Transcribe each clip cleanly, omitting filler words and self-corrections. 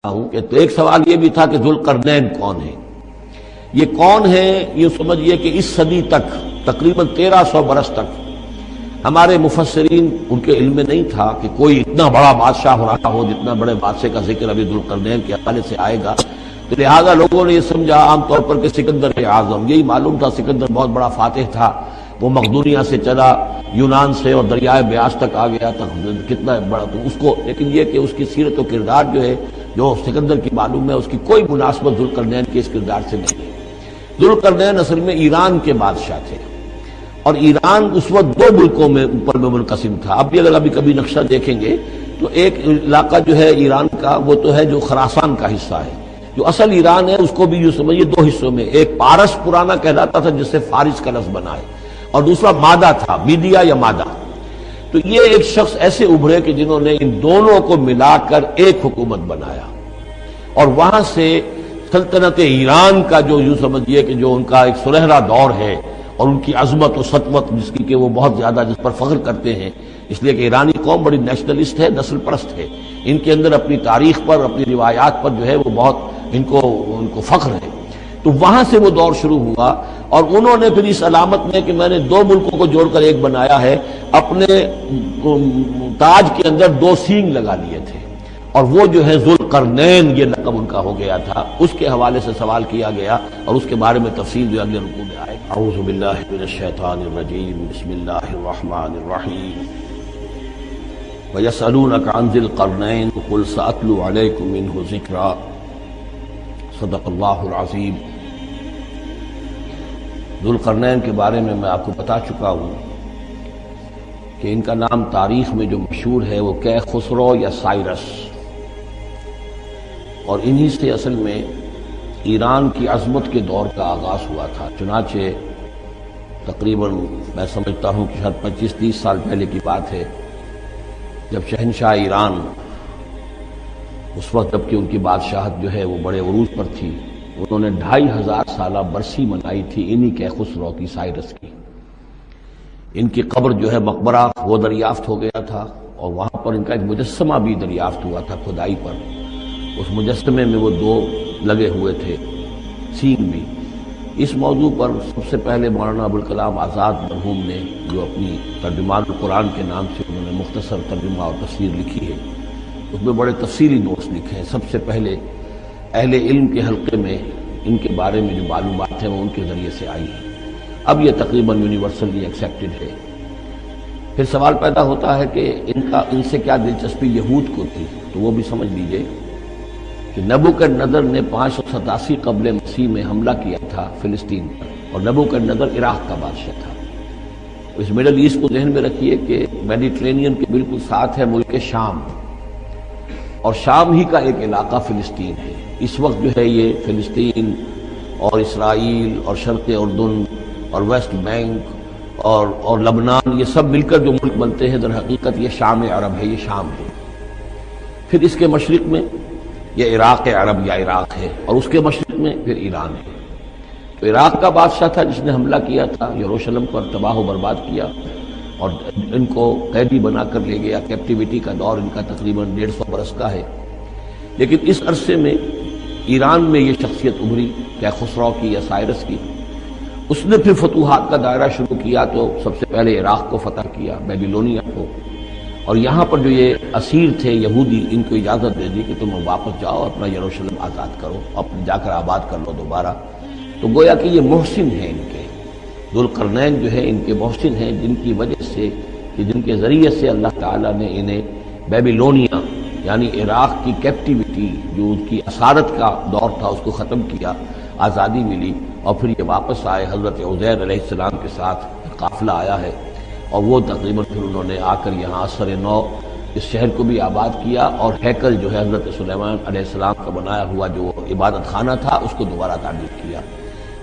ہوں کہ تو ایک سوال یہ بھی تھا کہ ذوالقرنین کون ہے؟ یہ کون ہے؟ یہ سمجھیے کہ اس صدی تک تقریباً 1300 برس تک ہمارے مفسرین ان کے علم میں نہیں تھا کہ کوئی اتنا بڑا بادشاہ ہو رہا ہو جتنا بڑے بادشاہ کا ذکر ابھی ذوالقرنین کے حوالے سے آئے گا، تو لہٰذا لوگوں نے یہ سمجھا عام طور پر کہ سکندر اعظم، یہی معلوم تھا سکندر بہت بڑا فاتح تھا، وہ مقدونیہ سے چلا یونان سے اور دریائے بیاس تک آ گیا تھا، کتنا بڑا تو اس کو، لیکن یہ کہ اس کی سیرت و کردار جو ہے جو سکندر کی معلوم ہے اس کی کوئی مناسبت ذوالقرنین کے اس کردار سے نہیں ہے۔ ذوالقرنین اصل میں ایران کے بادشاہ تھے، اور ایران اس وقت دو ملکوں میں اوپر میں منقسم تھا۔ اب بھی اگر ابھی کبھی نقشہ دیکھیں گے تو ایک علاقہ جو ہے ایران کا وہ تو ہے جو خراسان کا حصہ ہے، جو اصل ایران ہے اس کو بھی یوں سمجھیے دو حصوں میں، ایک پارس پرانا کہلاتا تھا جس سے فارس کا لفظ بنا ہے، اور دوسرا مادہ تھا، میڈیا یا مادہ۔ تو یہ ایک شخص ایسے ابھرے کہ جنہوں نے ان دونوں کو ملا کر ایک حکومت بنایا، اور وہاں سے سلطنت ایران کا جو یوں سمجھیے کہ جو ان کا ایک سنہرا دور ہے، اور ان کی عظمت و سطوت جس کی کہ وہ بہت زیادہ جس پر فخر کرتے ہیں، اس لیے کہ ایرانی قوم بڑی نیشنلسٹ ہے، نسل پرست ہے، ان کے اندر اپنی تاریخ پر اپنی روایات پر جو ہے وہ بہت ان کو فخر ہے۔ تو وہاں سے وہ دور شروع ہوا، اور انہوں نے پھر اس علامت میں کہ میں نے دو ملکوں کو جوڑ کر ایک بنایا ہے، اپنے تاج کے اندر دو سینگ لگا لیے تھے، اور وہ جو ہے ذوالقرنین یہ لقب ان کا ہو گیا تھا۔ اس کے حوالے سے سوال کیا گیا اور اس کے بارے میں تفصیل جو اگلے رکوع میں آئے۔ اعوذ باللہ من الشیطان الرجیم، بسم اللہ الرحمن الرحیم۔ وَيَسْأَلُونَكَ عَنْ ذِي الْقَرْنَيْنِ قُلْ سَأَتْلُو عَلَيْكُمْ مِنْهُ ذِكْرًا۔ صدق اللہ العظیم۔ ذوالقرنین کے بارے میں آپ کو بتا چکا ہوں کہ ان کا نام تاریخ میں جو مشہور ہے وہ کیخسرو یا سائرس، اور انہی سے اصل میں ایران کی عظمت کے دور کا آغاز ہوا تھا۔ چنانچہ تقریباً میں سمجھتا ہوں کہ شاید 25-30 سال پہلے کی بات ہے، جب شہنشاہ ایران اس وقت جب کہ ان کی بادشاہت جو ہے وہ بڑے عروج پر تھی، انہوں نے 2500 سالہ برسی منائی تھی انہی کیخسرو کی، سائرس کی۔ ان کی قبر جو ہے مقبرہ وہ دریافت ہو گیا تھا، اور وہاں پر ان کا ایک مجسمہ بھی دریافت ہوا تھا کھدائی پر۔ اس مجسمے میں وہ دو لگے ہوئے تھے سینگ بھی۔ اس موضوع پر سب سے پہلے مولانا ابوالکلام آزاد مرحوم نے جو اپنی ترجمان القرآن کے نام سے انہوں نے مختصر ترجمہ اور تفسیر لکھی ہے، اس میں بڑے تفصیلی نوٹس لکھے ہیں۔ سب سے پہلے اہل علم کے حلقے میں ان کے بارے میں جو معلومات ہیں وہ ان کے ذریعے سے آئی ہیں، اب یہ تقریباً یونیورسلی ایکسیپٹڈ ہے۔ پھر سوال پیدا ہوتا ہے کہ ان سے کیا دلچسپی یہود کو تھی، تو وہ بھی سمجھ لیجئے کہ نبوکدنضر نے 587 قبل مسیح میں حملہ کیا تھا فلسطین پر، اور نبوکدنضر عراق کا بادشاہ تھا۔ اس مڈل ایسٹ کو ذہن میں رکھیے کہ میڈیٹرینین کے بالکل ساتھ ہے ملک شام، اور شام ہی کا ایک علاقہ فلسطین ہے۔ اس وقت جو ہے یہ فلسطین اور اسرائیل اور شرق اردن اور ویسٹ بینک اور لبنان، یہ سب مل کر جو ملک بنتے ہیں، در حقیقت یہ شام عرب ہے، یہ شام ہے۔ پھر اس کے مشرق میں یہ عراق عرب یا عراق ہے، اور اس کے مشرق میں پھر ایران ہے۔ تو عراق کا بادشاہ تھا جس نے حملہ کیا تھا، یروشلم پر تباہ و برباد کیا، اور ان کو قیدی بنا کر لے گیا۔ کیپٹیوٹی کا دور ان کا تقریباً 150 برس کا ہے۔ لیکن اس عرصے میں ایران میں یہ شخصیت ابھری کیخسرو کی یا سائرس کی۔ اس نے پھر فتوحات کا دائرہ شروع کیا، تو سب سے پہلے عراق کو فتح کیا، بیبیلونیا کو، اور یہاں پر جو یہ اسیر تھے یہودی، ان کو اجازت دے دی کہ تم واپس جاؤ، اپنا یروشلم آزاد کرو، اپنے جا کر آباد کر لو دوبارہ۔ تو گویا کہ یہ محسن ہیں ان کے، ذوالقرنین جو ہے ان کے محسن ہیں، جن کی وجہ سے کہ جن کے ذریعے سے اللہ تعالیٰ نے انہیں بیبیلونیا یعنی عراق کی کیپٹیوٹی جو ان کی اسارت کا دور تھا اس کو ختم کیا، آزادی ملی، اور پھر یہ واپس آئے۔ حضرت عزیر علیہ السلام کے ساتھ قافلہ آیا ہے، اور وہ تقریباً پھر انہوں نے آ کر یہاں اثر نو اس شہر کو بھی آباد کیا، اور ہیکل جو ہے حضرت سلیمان علیہ السلام کا بنایا ہوا جو عبادت خانہ تھا اس کو دوبارہ تعمیر کیا۔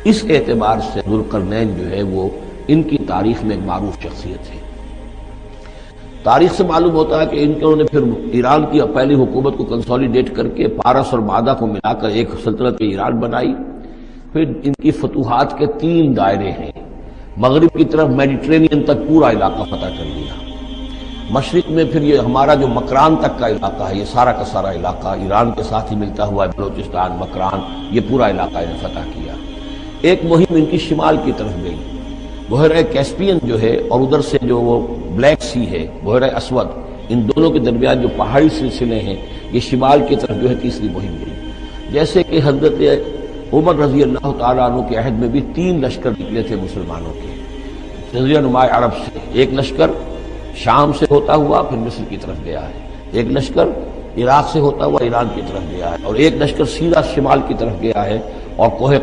اس اعتبار سے ذوالقرنین جو ہے وہ ان کی تاریخ میں ایک معروف شخصیت ہے۔ تاریخ سے معلوم ہوتا ہے کہ انہوں نے پھر ایران کی پہلی حکومت کو کنسولیڈیٹ کر کے پارس اور مادہ کو ملا کر ایک سلطنت ایران بنائی۔ پھر ان کی فتوحات کے 3 دائرے ہیں، مغرب کی طرف میڈیٹرینین تک پورا علاقہ فتح کر لیا، مشرق میں پھر یہ ہمارا جو مکران تک کا علاقہ ہے، یہ سارا کا سارا علاقہ ایران کے ساتھ ہی ملتا ہوا ہے، بلوچستان، مکران، یہ پورا علاقہ انہیں فتح کیا۔ ایک مہم ان کی شمال کی طرف گئی، بحیرہ کیسپین جو ہے اور ادھر سے جو وہ بلیک سی ہے، بحیرہ اسود، ان دونوں کے درمیان جو پہاڑی سلسلے ہیں، یہ شمال کی طرف جو ہے تیسری مہم گئی۔ جیسے کہ حضرت عمر رضی اللہ تعالیٰ عنہ کے عہد میں بھی 3 لشکر نکلے تھے مسلمانوں کے جزیرہ نما عرب سے، ایک لشکر شام سے ہوتا ہوا پھر مصر کی طرف گیا ہے، ایک لشکر عراق سے ہوتا ہوا ایران کی طرف گیا ہے، اور ایک لشکر سیدھا شمال کی طرف گیا ہے اور کوہ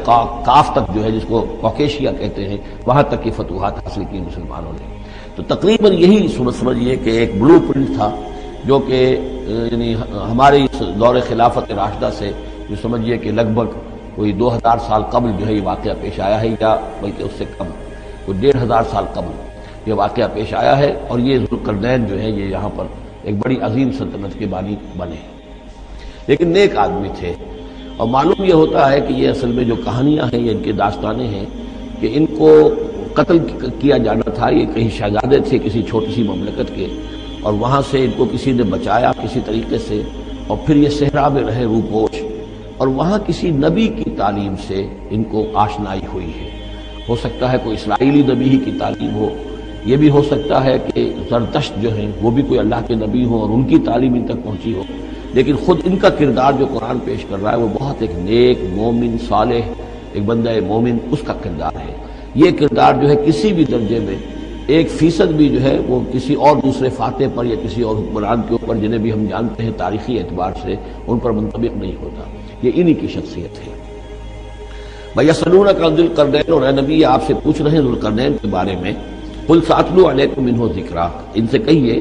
کاف تک جو ہے، جس کو کوکیشیا کہتے ہیں، وہاں تک کی فتوحات حاصل کی مسلمانوں نے۔ تو تقریباً یہی سمجھیے کہ ایک بلو پرنٹ تھا جو کہ یعنی ہمارے اس دور خلافت راشدہ سے جو سمجھیے کہ لگ بھگ کوئی 2000 سال قبل جو ہے یہ واقعہ پیش آیا ہے، یا بلکہ اس سے کم، کوئی 1500 سال قبل یہ واقعہ پیش آیا ہے، اور یہ ذوالقرنین جو ہے یہ یہاں پر ایک بڑی عظیم سلطنت کے بانی بنے، لیکن نیک آدمی تھے۔ اور معلوم یہ ہوتا ہے کہ یہ اصل میں جو کہانیاں ہیں، یہ ان کی داستانیں ہیں کہ ان کو قتل کیا جانا تھا، یہ کہیں شہزادے تھے کسی چھوٹی سی مملکت کے، اور وہاں سے ان کو کسی نے بچایا کسی طریقے سے، اور پھر یہ صحرا میں رہے روپوش، اور وہاں کسی نبی کی تعلیم سے ان کو آشنائی ہوئی ہے۔ ہو سکتا ہے کوئی اسرائیلی نبی ہی کی تعلیم ہو، یہ بھی ہو سکتا ہے کہ زرتشت جو ہیں وہ بھی کوئی اللہ کے نبی ہوں اور ان کی تعلیم ان تک پہنچی ہو، لیکن خود ان کا کردار جو قرآن پیش کر رہا ہے وہ بہت ایک نیک مومن صالح ایک بندہ مومن، اس کا کردار ہے۔ یہ کردار جو ہے کسی بھی درجے میں 1% بھی جو ہے وہ کسی اور دوسرے فاتح پر یا کسی اور حکمران کے اوپر، جنہیں بھی ہم جانتے ہیں تاریخی اعتبار سے، ان پر منطبق نہیں ہوتا۔ یہ انہی کی شخصیت ہے۔ وَيَسْأَلُونَكَ عَنِ ذِي الْقَرْنَيْنِ، اور اے نبی آپ سے پوچھ رہے ہیں ذوالقرنین کے بارے میں، قُلْ سَأَتْلُو عَلَيْكُم مِّنْهُ ذِكْرًا، ان سے کہیے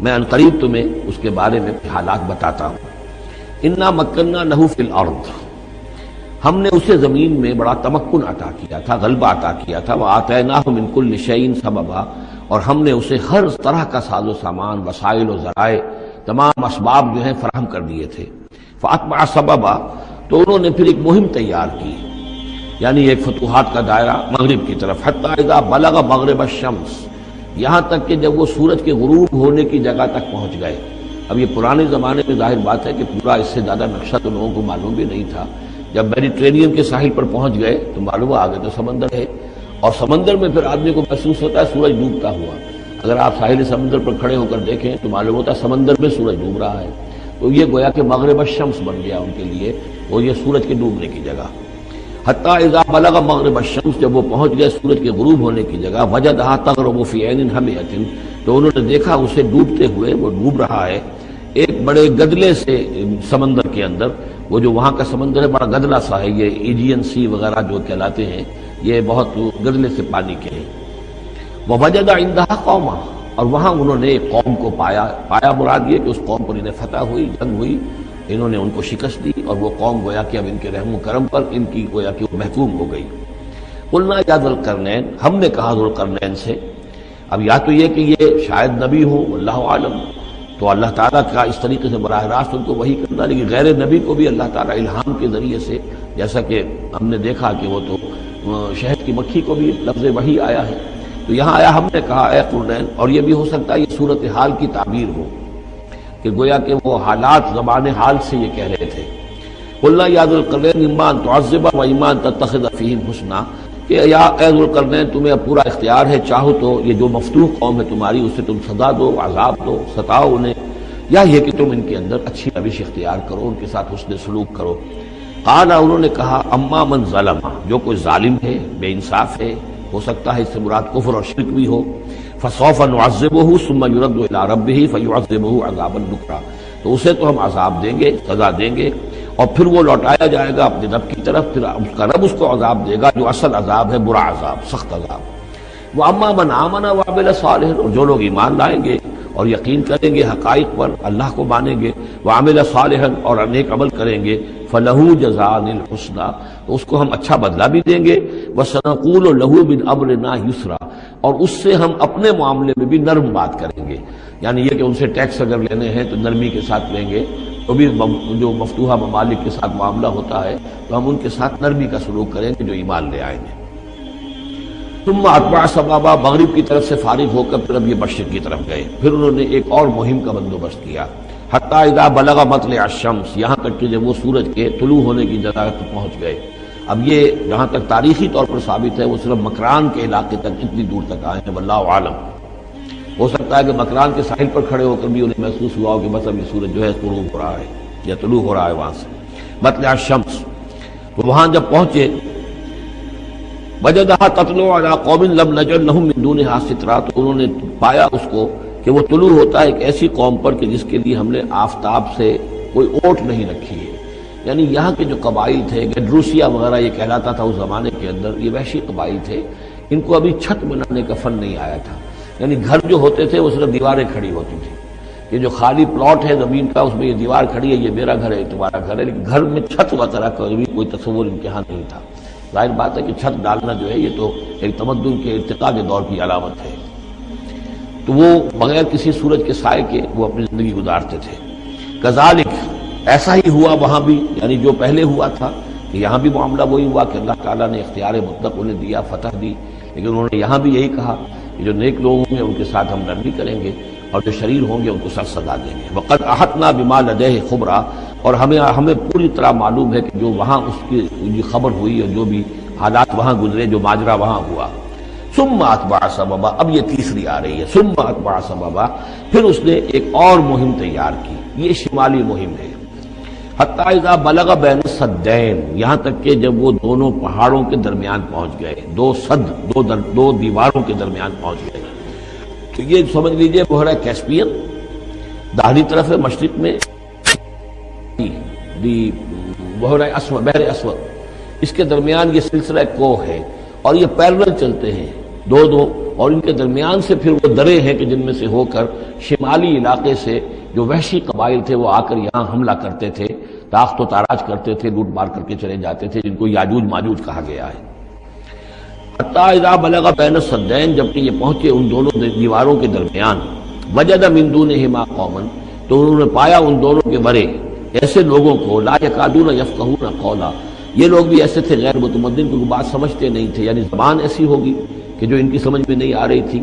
میں عنقریب تمہیں اس کے بارے میں حالات بتاتا ہوں۔ اِنَّا مَكَّنَّا لَهُ فِي الْأَرْضِ، ہم نے اسے زمین میں بڑا تمکن عطا کیا تھا، غلبہ عطا کیا تھا، وَآتَيْنَاهُ مِن كُلِّ شَيْءٍ سَبَبًا، اور ہم نے اسے ہر طرح کا ساز و سامان، وسائل و ذرائع، تمام اسباب جو ہیں فراہم کر دیے تھے۔ فَأَتْبَعَ سَبَبًا، تو انہوں نے پھر ایک مہم تیار کی، یعنی ایک فتوحات کا دائرہ مغرب کی طرف، حتی اذا بلغ مغرب الشمس، یہاں تک کہ جب وہ سورج کے غروب ہونے کی جگہ تک پہنچ گئے۔ اب یہ پرانے زمانے میں ظاہر بات ہے کہ پورا اس سے زیادہ نقشہ تو لوگوں کو معلوم بھی نہیں تھا۔ جب میڈیٹرینین کے ساحل پر پہنچ گئے تو معلوم آگے تو سمندر ہے، اور سمندر میں پھر آدمی کو محسوس ہوتا ہے سورج ڈوبتا ہوا۔ اگر آپ ساحل سمندر پر کھڑے ہو کر دیکھیں تو معلوم ہوتا ہے سمندر میں سورج ڈوب رہا ہے، تو یہ گویا کہ مغرب الشمس بن گیا ان کے لیے، وہ یہ سورج کے ڈوبنے کی جگہ۔ حتی اذا بلغ مغرب الشمس، جب وہ پہنچ گئے سورج کے غروب ہونے کی جگہ، وجدھا تغرب فی عین حمیۃ، تو انہوں نے دیکھا اسے ڈوبتے ہوئے، وہ ڈوب رہا ہے ایک بڑے گدلے سے سمندر کے اندر۔ وہ جو وہاں کا سمندر ہے بڑا گدلا سا ہے، یہ ایجین سی وغیرہ جو کہلاتے ہیں، یہ بہت گدلے سے پانی کے ہیں۔ ووجد عندها قوما، اور وہاں انہوں نے ایک قوم کو پایا مراد یہ کہ اس قوم پر انہیں فتح ہوئی، جنگ ہوئی، انہوں نے ان کو شکست دی، اور وہ قوم گویا کہ اب ان کے رحم و کرم پر ان کی گویا کہ محکوم ہو گئی۔ قلنا یا ذوالقرنین، ہم نے کہا ذوالقرنین سے، اب یا تو یہ کہ یہ شاید نبی ہو، واللہ عالم، تو اللہ تعالیٰ کا اس طریقے سے براہ راست ان کو وحی کرنا، لیکن غیر نبی کو بھی اللہ تعالیٰ الہام کے ذریعے سے، جیسا کہ ہم نے دیکھا کہ وہ تو شہد کی مکھی کو بھی لفظ وحی آیا ہے، تو یہاں آیا ہم نے کہا اے قرنین، اور یہ بھی ہو سکتا ہے یہ صورتحال کی تعبیر ہو کہ گویا کہ وہ حالات زبان حال سے یہ کہہ رہے تھے۔ قلنا یا ذوالقرنین اما ان تعذب و اما ان تتخذ فیہم حسنا، کہ یا اے ذوالقرنین تمہیں اب پورا اختیار ہے، چاہو تو یہ جو مفتوح قوم ہے تمہاری اسے تم سزا دو، عذاب دو، ستاؤ انہیں، یا یہ کہ تم ان کے اندر اچھی روش اختیار کرو، ان کے ساتھ حسن سلوک کرو۔ قال، انہوں نے کہا اما من ظلم، جو کوئی ظالم ہے، بے انصاف ہے، ہو سکتا ہے اس سے مراد کفر اور شرک بھی ہو، فسوف نعذبہ ثم یرد الی ربہ فیعذبہ عذابا نکرا، تو اسے تو ہم عذاب دیں گے، سزا دیں گے، اور پھر وہ لوٹایا جائے گا اپنے رب کی طرف، پھر اس کا رب اس کو عذاب دے گا جو اصل عذاب ہے، برا عذاب، سخت عذاب۔ وَأَمَّا مَنْ آمَنَ وَعَمِلَ صَالِحًا، اور جو لوگ ایمان لائیں گے اور یقین کریں گے حقائق پر، اللہ کو مانیں گے، وَعَمِلَ صَالِحًا، اور نیک عمل کریں گے، فَلَهُ جَزَاءً الْحُسْنَىٰ، تو اس کو ہم اچھا بدلہ بھی دیں گے، وَسَنَقُولُ لَهُ مِنْ أَمْرِنَا يُسْرًا، اور اس سے ہم اپنے معاملے میں بھی نرم بات کریں گے، یعنی یہ کہ ان سے ٹیکس اگر لینے ہیں تو نرمی کے ساتھ لیں گے، تو بھی جو مفتوحہ ممالک کے ساتھ معاملہ ہوتا ہے تو ہم ان کے ساتھ نرمی کا سلوک کریں گے جو ایمان لے آئیں گے۔ ثم اتبع سبابا، مغرب کی طرف سے فارغ ہو کر پھر اب یہ مشرق کی طرف گئے. پھر انہوں نے ایک اور مہم کا بندوبست کیا. حتی اذا بلغ مطلع الشمس، یہاں تک کہ جب وہ سورج کے طلوع ہونے کی جگہ تک پہنچ گئے. اب یہ جہاں تک تاریخی طور پر ثابت ہے وہ صرف مکران کے علاقے تک اتنی دور تک آئے ہیں، واللہ عالم. ہو سکتا ہے کہ مکران کے ساحل پر کھڑے ہو کر بھی انہیں محسوس ہوا ہو کہ بس اب یہ سورج جو ہے غروب ہو رہا ہے یا طلوع ہو رہا ہے وہاں سے مطلع الشمس. تو وہاں جب پہنچے وجدها تطلع على قوم لم نجعل لهم من دونها سترا، تو انہوں نے پایا اس کو کہ وہ طلوع ہوتا ہے ایک ایسی قوم پر کہ جس کے لیے ہم نے آفتاب سے کوئی اوٹ نہیں رکھی ہے. یعنی یہاں کے جو قبائل تھے، گڈروسیا وغیرہ یہ کہلاتا تھا اس زمانے کے اندر، یہ وحشی قبائل تھے، ان کو ابھی چھت بنانے کا فن نہیں آیا تھا. یعنی گھر جو ہوتے تھے وہ صرف دیواریں کھڑی ہوتی تھی. یہ جو خالی پلاٹ ہے زمین کا، اس میں یہ دیوار کھڑی ہے، یہ میرا گھر ہے، تمہارا گھر ہے، لیکن گھر میں چھت وغیرہ کا بھی کوئی تصور امتحان نہیں تھا. ظاہر بات ہے کہ چھت ڈالنا جو ہے یہ تو ایک تمدن کے ارتقاء کے دور کی علامت ہے. تو وہ بغیر کسی سورج کے سائے کے وہ اپنی زندگی گزارتے تھے. کذالک، ایسا ہی ہوا وہاں بھی، یعنی جو پہلے ہوا تھا کہ یہاں بھی معاملہ وہی ہوا کہ اللہ تعالیٰ نے اختیار مطلق انہیں دیا، فتح دی. لیکن انہوں نے یہاں بھی یہی کہا کہ جو نیک لوگ ہوں گے ان کے ساتھ ہم نرمی کریں گے اور جو شریر ہوں گے ان کو سخت سزا دیں گے. وقد احطنا بما لدیہ خبرا، اور ہمیں پوری طرح معلوم ہے کہ جو وہاں اس کی خبر ہوئی اور جو بھی حالات وہاں گزرے، جو ماجرا وہاں ہوا. ثم اتبع سببا، اب یہ تیسری آ رہی ہے. ثم اتبع سببا، پھر اس نے ایک اور مہم تیار کی، یہ شمالی مہم ہے. حتی اذا بلغ بین السدین، یہاں تک کہ جب وہ دونوں پہاڑوں کے درمیان پہنچ گئے، دو سد، دو دیواروں کے درمیان پہنچ گئے. تو یہ سمجھ لیجئے بحیرہ کیسپیئن داہنی طرف ہے، مشرق میں بحیرہ اسود، بحر اسود، اس کے درمیان یہ سلسلہ کوہ ہے اور یہ پیرلل چلتے ہیں دو اور ان کے درمیان سے پھر وہ درے ہیں کہ جن میں سے ہو کر شمالی علاقے سے جو وحشی قبائل تھے وہ آ کر یہاں حملہ کرتے تھے، تاخت و تاراج کرتے تھے، لوٹ مار کر کے چلے جاتے تھے، جن کو یاجوج ماجوج کہا گیا ہے. حتی اذا بلغ بین السدین، جبکہ یہ پہنچے ان دونوں دیواروں کے درمیان. وجد من دونہما قوما، تو انہوں نے پایا ان دونوں کے برے ایسے لوگوں کو، لا یکادون یفقہون قولا، یہ لوگ بھی ایسے تھے غیر متمدن، کو بات سمجھتے نہیں تھے. یعنی زبان ایسی ہوگی کہ جو ان کی سمجھ میں نہیں آ رہی تھی،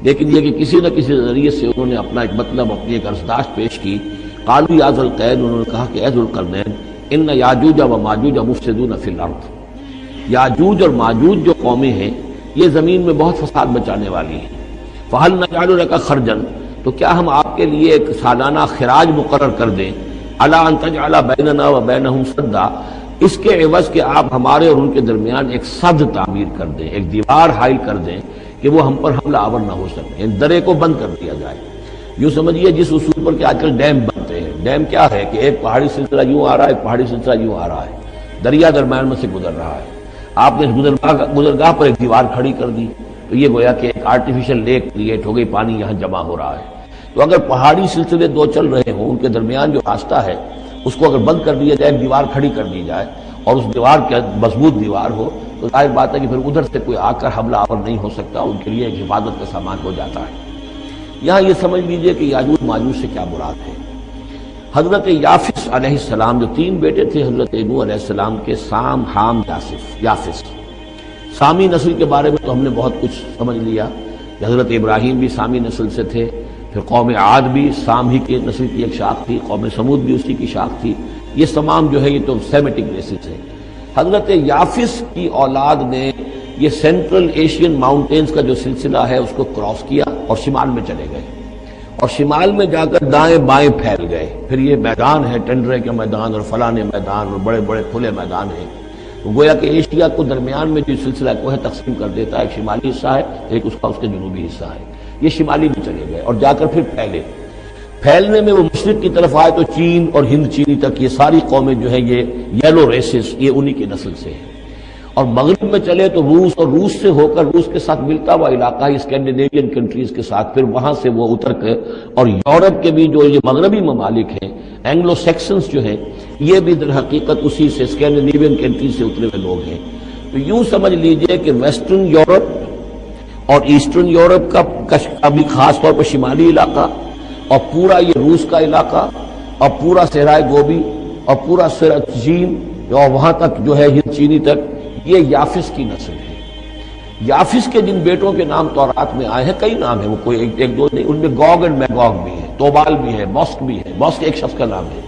لیکن یہ کہ کسی نہ کسی ذریعے سے انہوں نے اپنا ایک مطلب، اپنی ایک عرضداشت پیش کی. قالوا یا ذا القرنین، انہوں نے کہا کہ اے ذو القرنین، ان یاجوج و ماجوج مفسدون فی الارض، یاجوج اور ماجوج جو قومیں ہیں یہ زمین میں بہت فساد مچانے والی ہیں. فہل نجعل لک خرجا، تو کیا ہم آپ کے لیے ایک سالانہ خراج مقرر کر دیں، الا ان تجعل بیننا و بینہم سدا، اس کے عوض کہ آپ ہمارے اور ان کے درمیان ایک سد تعمیر کر دیں، ایک دیوار حائل کر دیں کہ وہ ہم پر حملہ آور نہ ہو سکے، یعنی درے کو بند کر دیا جائے. یوں سمجھیے جس اصول پر کہ آج کل ڈیم بنتے ہیں. ڈیم کیا ہے کہ ایک پہاڑی سلسلہ یوں آ رہا ہے، ایک پہاڑی سلسلہ یوں آ رہا ہے، دریا درمیان میں سے گزر رہا ہے، آپ نے گزرگاہ پر ایک دیوار کھڑی کر دی تو یہ گویا کہ ایک آرٹیفیشل لیک کریٹ ہو گئی، پانی یہاں جمع ہو رہا ہے. تو اگر پہاڑی سلسلے دو چل رہے ہوں، ان کے درمیان جو راستہ ہے اس کو اگر بند کر دیا جائے، ایک دیوار کھڑی کر دی جائے اور اس دیوار کے مضبوط دیوار ہو، تو ظاہر بات ہے کہ پھر ادھر سے کوئی آ کر حملہ آور نہیں ہو سکتا، ان کے لیے ایک حفاظت کا سامان ہو جاتا ہے. یہاں یہ سمجھ لیجئے کہ یاجوج ماجوج سے کیا مراد ہے. حضرت یافس علیہ السلام، جو تین بیٹے تھے حضرت نوح علیہ السلام کے، سام، حام، یافس. سامی نسل کے بارے میں تو ہم نے بہت کچھ سمجھ لیا کہ حضرت ابراہیم بھی سامی نسل سے تھے، پھر قوم عاد بھی سام ہی کی نسل کی ایک شاخ تھی، قوم سمود بھی اسی کی شاخ تھی. یہ تمام جو ہے یہ تو سیمیٹک بیسس ہے. حضرت یافس کی اولاد نے یہ سینٹرل ایشین ماؤنٹینز کا جو سلسلہ ہے اس کو کراس کیا اور شمال میں چلے گئے، اور شمال میں جا کر دائیں بائیں پھیل گئے. پھر یہ میدان ہے، ٹنڈرے کے میدان اور فلانے میدان اور بڑے بڑے کھلے میدان ہیں. تو گویا کہ ایشیا کو درمیان میں جو سلسلہ کو ہے تقسیم کر دیتا ہے، ایک شمالی حصہ ہے، ایک اس کا اس کے جنوبی حصہ ہے. یہ شمالی میں چلے گئے اور جا کر پھر پھیلنے میں وہ مشرق کی طرف آئے تو چین اور ہند چینی تک یہ ساری قومیں جو ہیں یہ یلو ریسز، یہ انہی کی نسل سے ہیں. اور مغرب میں چلے تو روس، اور روس سے ہو کر روس کے ساتھ ملتا ہوا علاقہ ہے اسکینڈینیوین کنٹریز کے ساتھ، پھر وہاں سے وہ اتر کے اور یورپ کے بھی جو یہ مغربی ممالک ہیں، اینگلو سیکسنز جو ہیں، یہ بھی در حقیقت اسی سے اسکینڈینیوین کنٹریز سے اترے ہوئے لوگ ہیں. تو یوں سمجھ لیجئے کہ ویسٹرن یورپ اور ایسٹرن یورپ کا بھی خاص طور پر شمالی علاقہ، اور پورا یہ روس کا علاقہ، اور پورا صحرائے گوبی، اور پورا چین، اور وہاں تک جو ہے ہند چینی تک، یہ یافس کی نسل ہے. یافس کے جن بیٹوں کے نام تورات میں آئے ہیں، کئی نام ہیں، وہ کوئی ایک دو نہیں، ان میں گوگ اینڈ میگوگ بھی ہے، توبال بھی ہے، موسک بھی ہے۔ موسک ایک شخص کا نام ہے،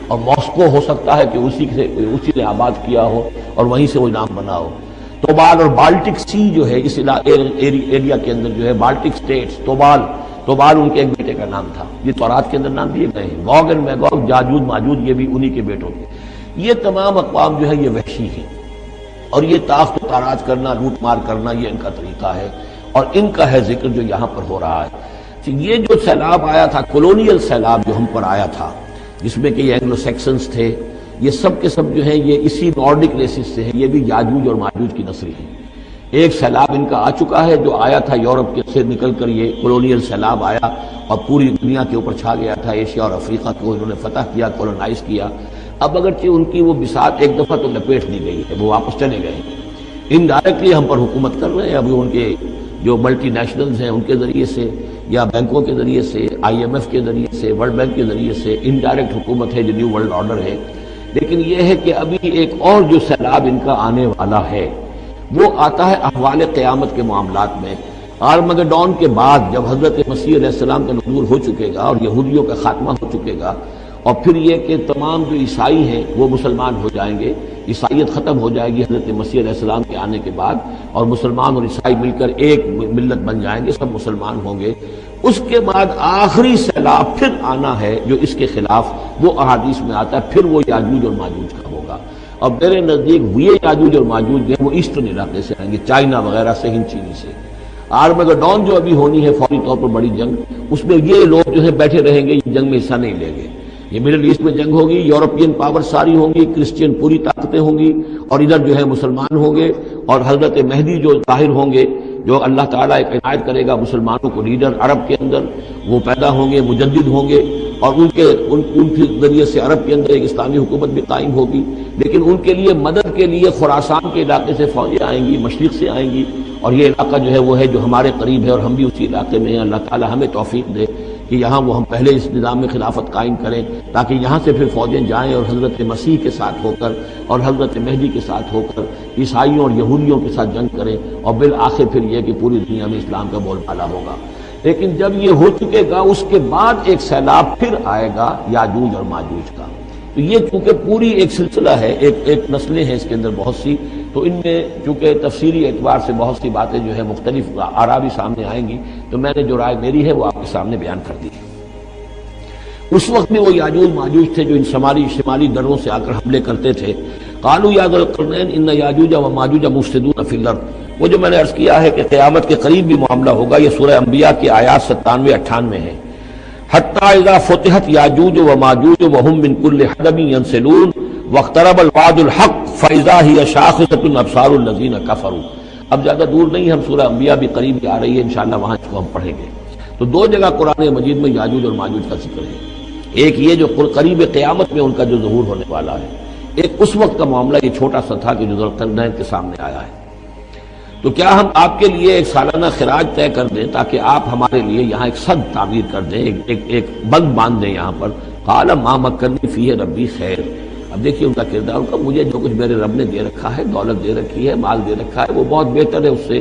اور ماسکو ہو سکتا ہے کہ اسی نے آباد کیا ہو اور وہیں سے وہ نام بنا ہو۔ توبال اور بالٹک سی جو ہے اس ایریا کے اندر جو ہے بالٹک سٹیٹس، توبال ان کے ایک بیٹے کا نام تھا۔ یہ تورات کے اندر نام دیے گئے ہیں۔ گوگ اینڈ میگوگ، یاجوج ماجوج، یہ بھی انہی کے بیٹوں کے۔ یہ تمام اقوام جو ہے یہ وحشی ہیں، اور یہ تاخت و تاراج کرنا، لوٹ مار کرنا، یہ ان کا طریقہ ہے، اور ان کا ہے ذکر جو یہاں پر ہو رہا ہے۔ یہ جو سیلاب آیا تھا، کولونیل سیلاب جو ہم پر آیا تھا، جس میں کہ یہ اینگلو سیکسنز تھے، یہ سب کے سب جو ہیں یہ اسی نارڈک ریسز سے ہیں، یہ بھی یاجوج اور ماجوج کی نسل ہیں۔ ایک سیلاب ان کا آ چکا ہے جو آیا تھا یورپ کے سے نکل کر، یہ کولونیل سیلاب آیا اور پوری دنیا کے اوپر چھا گیا تھا، ایشیا اور افریقہ کو انہوں نے فتح کیا، کولونائز کیا۔ اب اگرچہ ان کی وہ بساط ایک دفعہ تو لپیٹ دی گئی ہے، وہ واپس چلے گئے ہیں، انڈائریکٹلی ہم پر حکومت کر رہے ہیں۔ ابھی ان کے جو ملٹی نیشنلز ہیں ان کے ذریعے سے، یا بینکوں کے ذریعے سے، آئی ایم ایف کے ذریعے سے، ورلڈ بینک کے ذریعے سے انڈائریکٹ حکومت ہے جو نیو ورلڈ آرڈر ہے۔ لیکن یہ ہے کہ ابھی ایک اور جو سیلاب ان کا آنے والا ہے وہ آتا ہے احوال قیامت کے معاملات میں۔ آرمگڈون کے بعد جب حضرت مسیح علیہ السلام کا نزول ہو چکے گا اور یہودیوں کا خاتمہ ہو چکے گا، اور پھر یہ کہ تمام جو عیسائی ہیں وہ مسلمان ہو جائیں گے، عیسائیت ختم ہو جائے گی حضرت مسیح علیہ السلام کے آنے کے بعد، اور مسلمان اور عیسائی مل کر ایک ملت بن جائیں گے، سب مسلمان ہوں گے۔ اس کے بعد آخری سیلاب پھر آنا ہے جو اس کے خلاف، وہ احادیث میں آتا ہے، پھر وہ یاجوج اور ماجوج کا ہوگا۔ اور میرے نزدیک یہ یاجوج اور ماجوج جو ہیں وہ ایسٹرن علاقے سے آئیں گے، چائنا وغیرہ سے، ہند چینی سے۔ آرمگڈون جو ابھی ہونی ہے فوری طور پر بڑی جنگ، اس میں یہ لوگ جو ہے بیٹھے رہیں گے، یہ جنگ میں حصہ نہیں لیں گے۔ یہ مڈل ایسٹ میں جنگ ہوگی، یورپین پاور ساری ہوں گی، کرسچین پوری طاقتیں ہوں گی، اور ادھر جو ہے مسلمان ہوں گے، اور حضرت مہدی جو ظاہر ہوں گے، جو اللہ تعالیٰ ایک عنایت کرے گا مسلمانوں کو لیڈر عرب کے اندر، وہ پیدا ہوں گے، مجدد ہوں گے، اور ان کے ذریعے سے عرب کے اندر ایک اسلامی حکومت بھی قائم ہوگی۔ لیکن ان کے لیے مدد کے لیے خراسان کے علاقے سے فوجیں آئیں گی، مشرق سے آئیں گی، اور یہ علاقہ جو ہے وہ ہے جو ہمارے قریب ہے، اور ہم بھی اسی علاقے میں ہیں۔ اللہ تعالیٰ ہمیں توفیق دے کہ یہاں وہ ہم پہلے اس نظام میں خلافت قائم کریں، تاکہ یہاں سے پھر فوجیں جائیں اور حضرت مسیح کے ساتھ ہو کر اور حضرت مہدی کے ساتھ ہو کر عیسائیوں اور یہودیوں کے ساتھ جنگ کریں، اور بالآخر پھر یہ کہ پوری دنیا میں اسلام کا بول بالا ہوگا۔ لیکن جب یہ ہو چکے گا، اس کے بعد ایک سیلاب پھر آئے گا یاجوج اور ماجوج کا۔ تو یہ چونکہ پوری ایک سلسلہ ہے، ایک نسلیں ہیں اس کے اندر بہت سی، تو ان میں چونکہ تفسیری اعتبار سے بہت سی باتیں جو ہے مختلف آراء بھی سامنے آئیں گی، تو میں نے جو رائے میری ہے وہ آپ کے سامنے بیان کر دی ہے۔ اس وقت میں وہ یاجوج ماجوج تھے جو ان شمالی دروں سے آ کر حملے کرتے تھے۔ قالوا یا ذا القرنین ان یاجوج و ماجوج مفسدون فی الارض۔ وہ جو میں نے عرض کیا ہے کہ قیامت کے قریب بھی معاملہ ہوگا، یہ سورہ انبیاء کی آیات 97-98 ہے۔ حتی اذا فتحت یاجوج و ماجوج وهم من کل حدب ینسلون واقترب الوعد الحق فاذا هی شاخصۃ ابصار الذین کفروا۔ اب زیادہ دور نہیں، ہم سورہ انبیاء بھی قریب آ رہی ہے، انشاءاللہ وہاں اس کو ہم پڑھیں گے۔ تو دو جگہ قرآن مجید میں یاجوج اور ماجوج کا ذکر ہے، ایک یہ جو قریب قیامت میں ان کا جو ظہور ہونے والا ہے، ایک اس وقت کا معاملہ یہ چھوٹا سا تھا کہ جو ذوالقرنین کے سامنے آیا ہے۔ تو کیا ہم آپ کے لیے ایک سالانہ خراج طے کر دیں تاکہ آپ ہمارے لیے یہاں ایک سد تعمیر کر دیں، ایک بند باندھ دیں یہاں پر؟ قال ما مکنی فیہ ربی خیر۔ اب دیکھیے ان کا کردار، ان کا مجھے جو کچھ میرے رب نے دے رکھا ہے، دولت دے رکھی ہے، مال دے رکھا ہے، وہ بہت بہتر ہے اس سے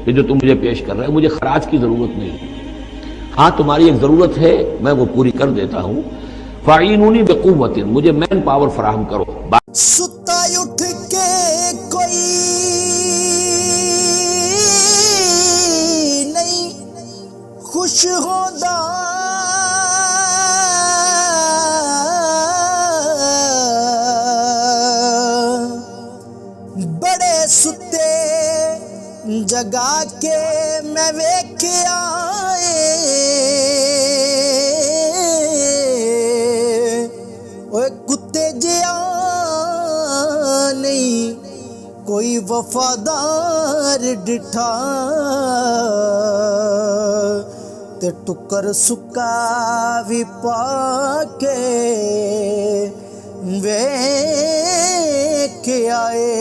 کہ جو تم مجھے پیش کر رہے ہیں۔ مجھے خراج کی ضرورت نہیں ہے، ہاں تمہاری ایک ضرورت ہے، میں وہ پوری کر دیتا ہوں۔ فَعِینُونِی بِقُوَّةٍ، مجھے مین پاور فراہم کرو۔ ستا اٹھ کے کوئی نہیں خوش ہوتا، بڑے ستے جگا کے میں ویکھیا کتے جیا نہیں کوئی وفادار ڈٹھا، تے ٹکر سکا بھی پا کے ویکھ آئے۔